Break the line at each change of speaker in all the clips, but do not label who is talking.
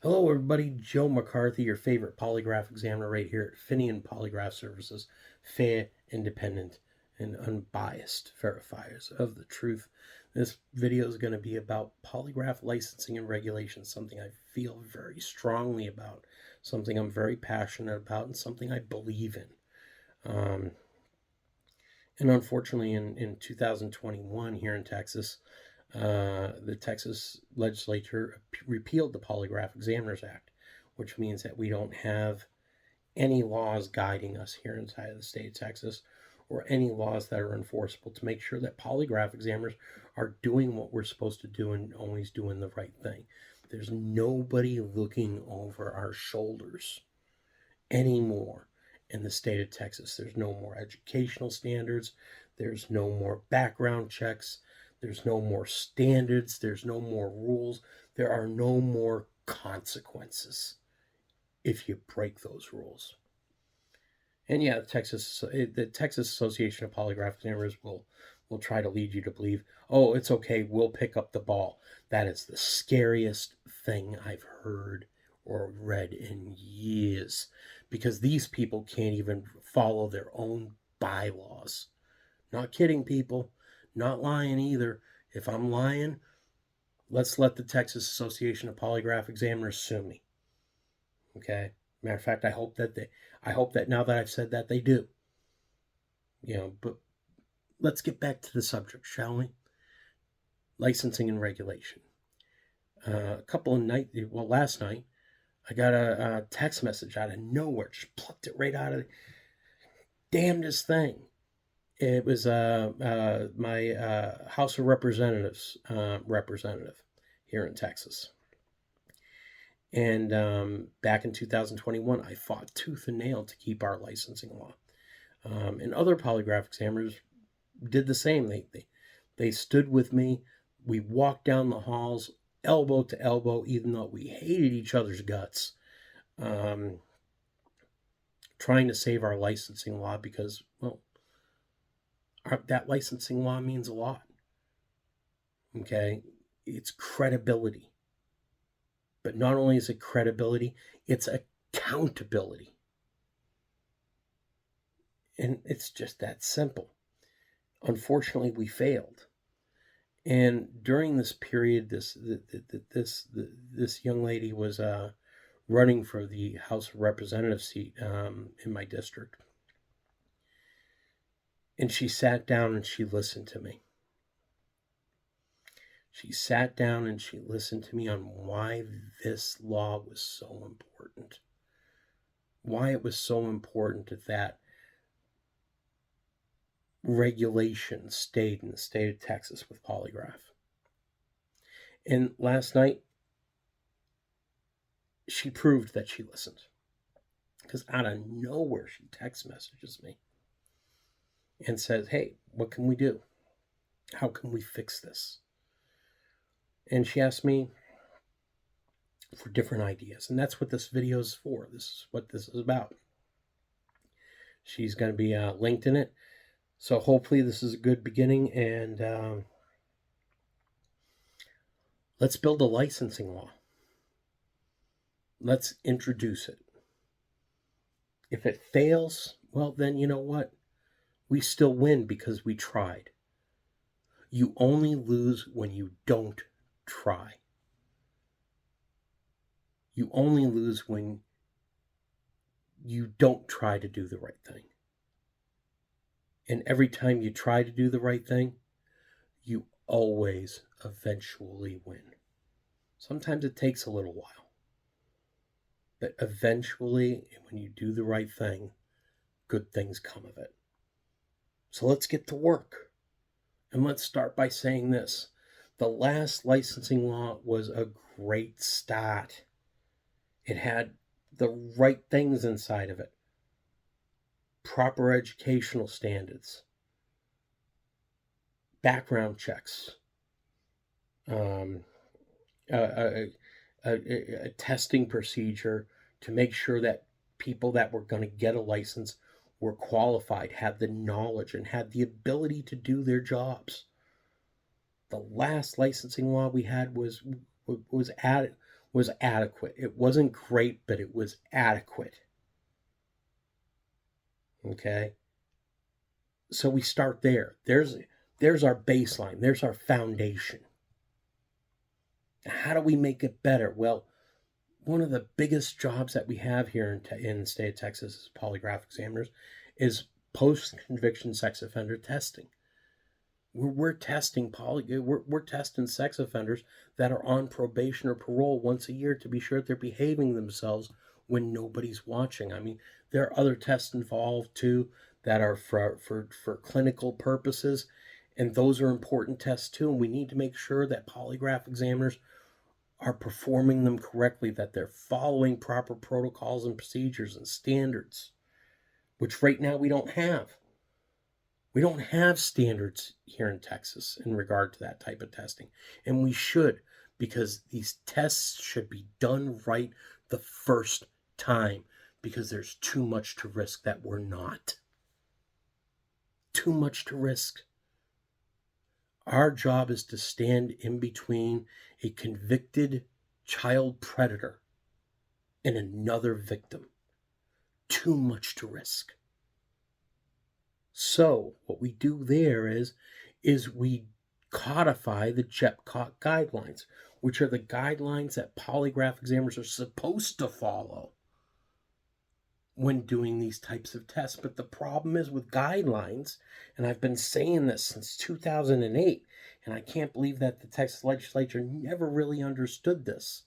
Hello, everybody. Joe McCarthy, your favorite polygraph examiner, right here at Finian Polygraph Services. Fair, independent, and unbiased verifiers of the truth. This video is going to be about polygraph licensing and regulations, something I feel very strongly about, something I'm very passionate about, and something I believe in. And unfortunately, in 2021 here in Texas, the Texas legislature repealed the Polygraph Examiners Act, which means that we don't have any laws guiding us here inside of the state of Texas or any laws that are enforceable to make sure that polygraph examiners are doing what we're supposed to do and always doing the right thing. There's nobody looking over our shoulders anymore in the state of Texas. There's no more educational standards. There's no more background checks. There's no more standards. There's no more rules. There are no more consequences if you break those rules. And yeah, the Texas Association of Polygraph Examiners will try to lead you to believe, oh, it's okay, we'll pick up the ball. That is the scariest thing I've heard or read in years, because these people can't even follow their own bylaws. Not kidding, people. Not lying either. If I'm lying, let's let the Texas Association of Polygraph Examiners sue me. Okay? Matter of fact, I hope that now that I've said that, they do. But let's get back to the subject, shall we? Licensing and regulation. Last night, I got a text message out of nowhere. Just plucked it right out of the damnedest thing. It was my House of Representatives representative here in Texas. And back in 2021, I fought tooth and nail to keep our licensing law. And other polygraph examiners did the same. They stood with me. We walked down the halls, elbow to elbow, even though we hated each other's guts, trying to save our licensing law because, well, that licensing law means a lot. Okay? It's credibility. But not only is it credibility, it's accountability. And it's just that simple. Unfortunately, we failed. And during this period, this young lady was running for the House of Representatives seat in my district. And she sat down and she listened to me. She sat down and she listened to me on why this law was so important. Why it was so important that regulation stayed in the state of Texas with polygraph. And last night, she proved that she listened. Because out of nowhere, she text messages me and says, hey, what can we do? How can we fix this? And she asked me for different ideas. And that's what this video is for. This is what this is about. She's going to be linked in it. So hopefully this is a good beginning. And let's build a licensing law. Let's introduce it. If it fails, well, then you know what? We still win because we tried. You only lose when you don't try. You only lose when you don't try to do the right thing. And every time you try to do the right thing, you always eventually win. Sometimes it takes a little while. But eventually, when you do the right thing, good things come of it. So let's get to work. And let's start by saying this. The last licensing law was a great start. It had the right things inside of it. Proper educational standards. Background checks. A testing procedure to make sure that people that were going to get a license were qualified, had the knowledge, and had the ability to do their jobs. The last licensing law we had was was adequate. It wasn't great, but it was adequate. Okay? So we start there. There's our baseline. There's our foundation. How do we make it better? Well, one of the biggest jobs that we have here in the state of Texas as polygraph examiners is post-conviction sex offender testing. We're testing we're testing sex offenders that are on probation or parole once a year to be sure that they're behaving themselves when nobody's watching. I mean, there are other tests involved too that are for clinical purposes, and those are important tests too. And we need to make sure that polygraph examiners are performing them correctly, that they're following proper protocols and procedures and standards, which right now we don't have. We don't have standards here in Texas in regard to that type of testing, and we should, because these tests should be done right the first time, because there's too much to risk that we're not. Too much to risk. Our job is to stand in between a convicted child predator and another victim. Too much to risk. So what we do there is we codify the JEPCOT guidelines, which are the guidelines that polygraph examiners are supposed to follow when doing these types of tests. But the problem is with guidelines, and I've been saying this since 2008, and I can't believe that the Texas legislature never really understood this.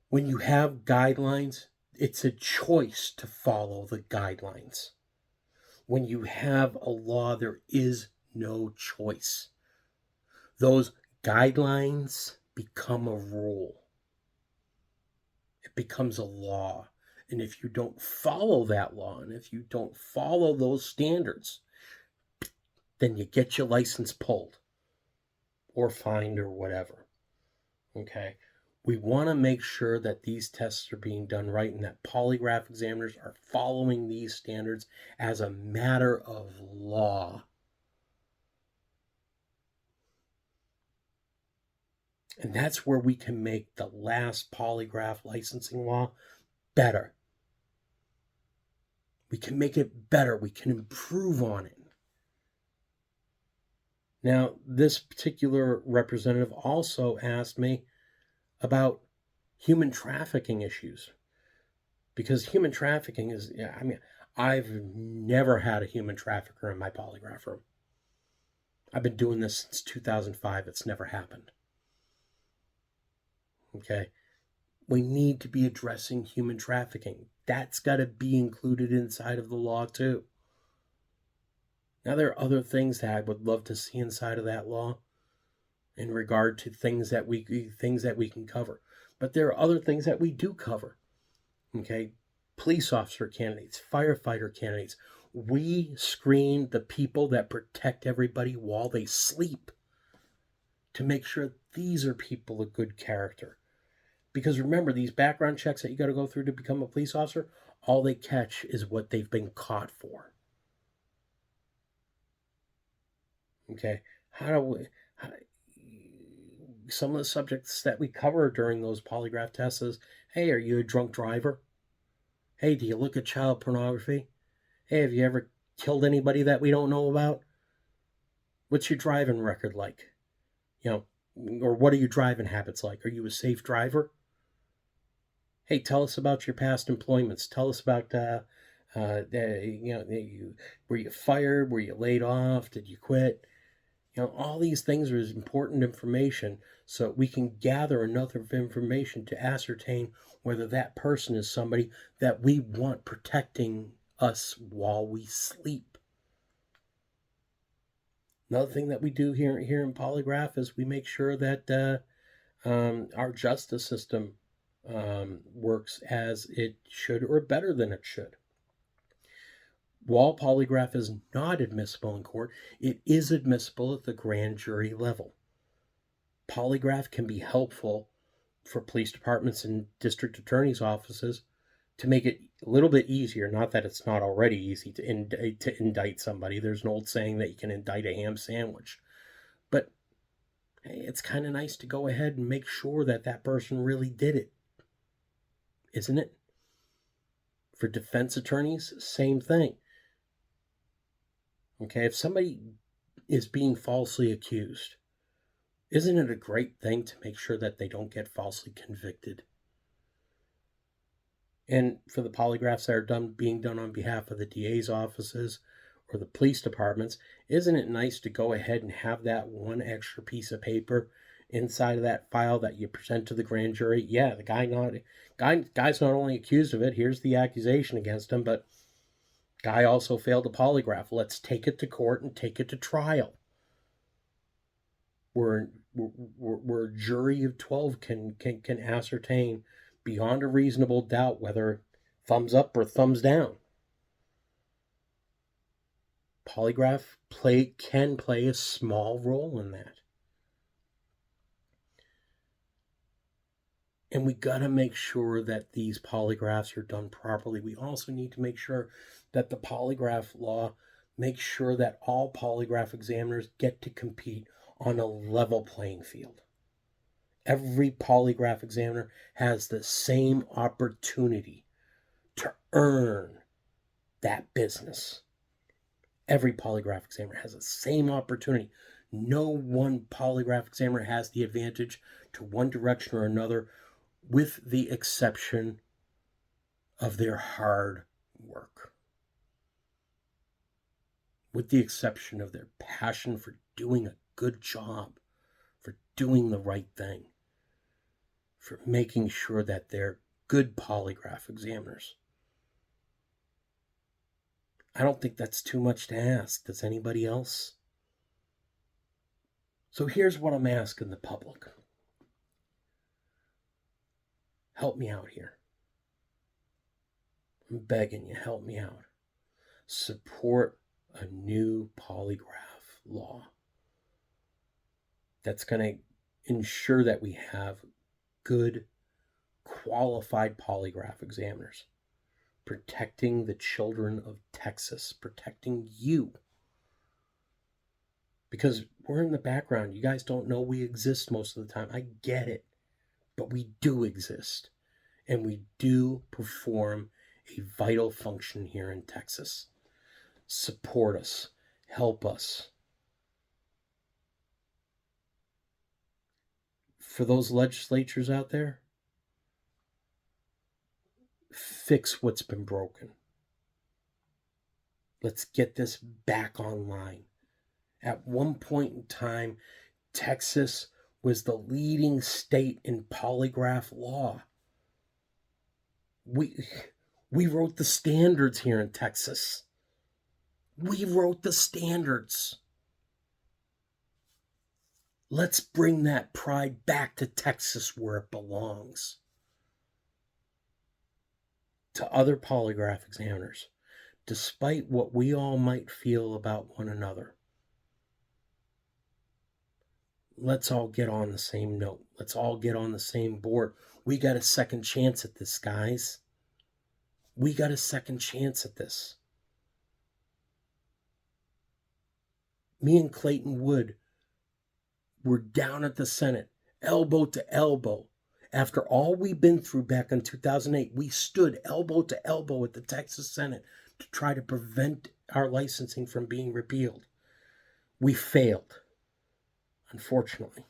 When you have guidelines, it's a choice to follow the guidelines. When you have a law, there is no choice. Those guidelines become a rule. It becomes a law. And if you don't follow that law, and if you don't follow those standards, then you get your license pulled or fined or whatever. Okay? We want to make sure that these tests are being done right and that polygraph examiners are following these standards as a matter of law. And that's where we can make the last polygraph licensing law better. We can make it better. We can improve on it. Now, this particular representative also asked me about human trafficking issues, because human trafficking is, I mean, I've never had a human trafficker in my polygraph room. I've been doing this since 2005. It's never happened. Okay. We need to be addressing human trafficking. That's got to be included inside of the law too. Now, there are other things that I would love to see inside of that law in regard to things that we can cover. But there are other things that we do cover. Okay? Police officer candidates, firefighter candidates. We screen the people that protect everybody while they sleep to make sure these are people of good character. Because remember, these background checks that you got to go through to become a police officer, all they catch is what they've been caught for. Okay? Some of the subjects that we cover during those polygraph tests is, hey, are you a drunk driver? Hey, do you look at child pornography? Hey, have you ever killed anybody that we don't know about? What's your driving record like? Or what are your driving habits like? Are you a safe driver? Hey, tell us about your past employments. Tell us about, were you fired? Were you laid off? Did you quit? All these things are important information so we can gather enough information to ascertain whether that person is somebody that we want protecting us while we sleep. Another thing that we do here in Polygraph is we make sure that our justice system works as it should or better than it should. While polygraph is not admissible in court, it is admissible at the grand jury level. Polygraph can be helpful for police departments and district attorneys' offices to make it a little bit easier. Not that it's not already easy to indict somebody. There's an old saying that you can indict a ham sandwich. But it's kind of nice to go ahead and make sure that that person really did it, isn't it? For defense attorneys, same thing. Okay, if somebody is being falsely accused, isn't it a great thing to make sure that they don't get falsely convicted? And for the polygraphs that are being done on behalf of the DA's offices or the police departments, isn't it nice to go ahead and have that one extra piece of paper inside of that file that you present to the grand jury? Yeah, the guy's not only accused of it, here's the accusation against him, but guy also failed a polygraph. Let's take it to court and take it to trial. Where a jury of 12 can ascertain beyond a reasonable doubt whether thumbs up or thumbs down. Polygraph can play a small role in that. And we got to make sure that these polygraphs are done properly. We also need to make sure that the polygraph law makes sure that all polygraph examiners get to compete on a level playing field. Every polygraph examiner has the same opportunity to earn that business. Every polygraph examiner has the same opportunity. No one polygraph examiner has the advantage to one direction or another, with the exception of their hard work. With the exception of their passion for doing a good job, for doing the right thing, for making sure that they're good polygraph examiners. I don't think that's too much to ask. Does anybody else? So here's what I'm asking the public. Help me out here. I'm begging you, help me out. Support a new polygraph law that's going to ensure that we have good, qualified polygraph examiners, protecting the children of Texas, protecting you. Because we're in the background. You guys don't know we exist most of the time. I get it. But we do exist. And we do perform a vital function here in Texas. Support us. Help us. For those legislatures out there, fix what's been broken. Let's get this back online. At one point in time, Texas was the leading state in polygraph law. We wrote the standards here in Texas. We wrote the standards. Let's bring that pride back to Texas where it belongs. To other polygraph examiners, despite what we all might feel about one another, let's all get on the same note. Let's all get on the same board. We got a second chance at this, guys. We got a second chance at this. Me and Clayton Wood were down at the Senate, elbow to elbow. After all we've been through back in 2008, we stood elbow to elbow at the Texas Senate to try to prevent our licensing from being repealed. We failed, unfortunately.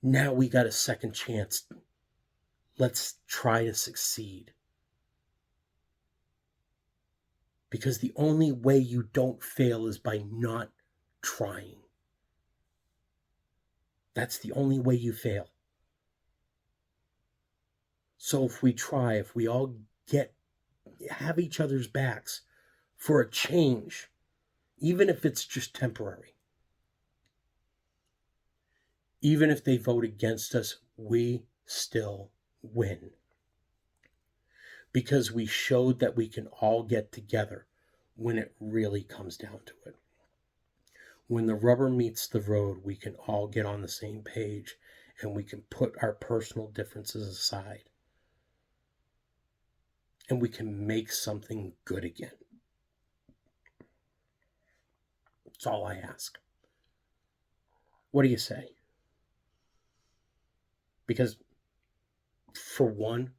Now we got a second chance. Let's try to succeed. Because the only way you don't fail is by not trying. That's the only way you fail. So if we try, if we all have each other's backs for a change, even if it's just temporary, even if they vote against us, we still win. Because we showed that we can all get together when it really comes down to it. When the rubber meets the road, we can all get on the same page and we can put our personal differences aside. And we can make something good again. That's all I ask. What do you say? Because for one,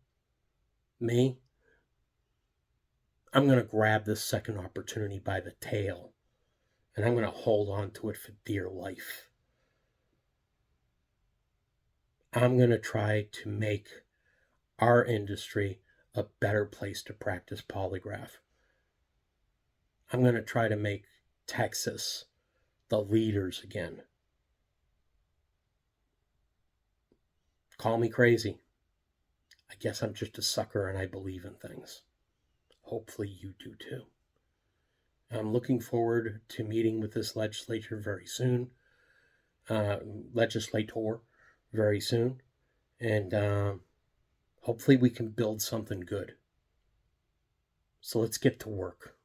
me, I'm going to grab this second opportunity by the tail, and I'm going to hold on to it for dear life. I'm going to try to make our industry a better place to practice polygraph. I'm going to try to make Texas the leaders again. Call me crazy. I guess I'm just a sucker and I believe in things. Hopefully you do too. I'm looking forward to meeting with this legislator very soon. Legislator very soon. And hopefully we can build something good. So let's get to work.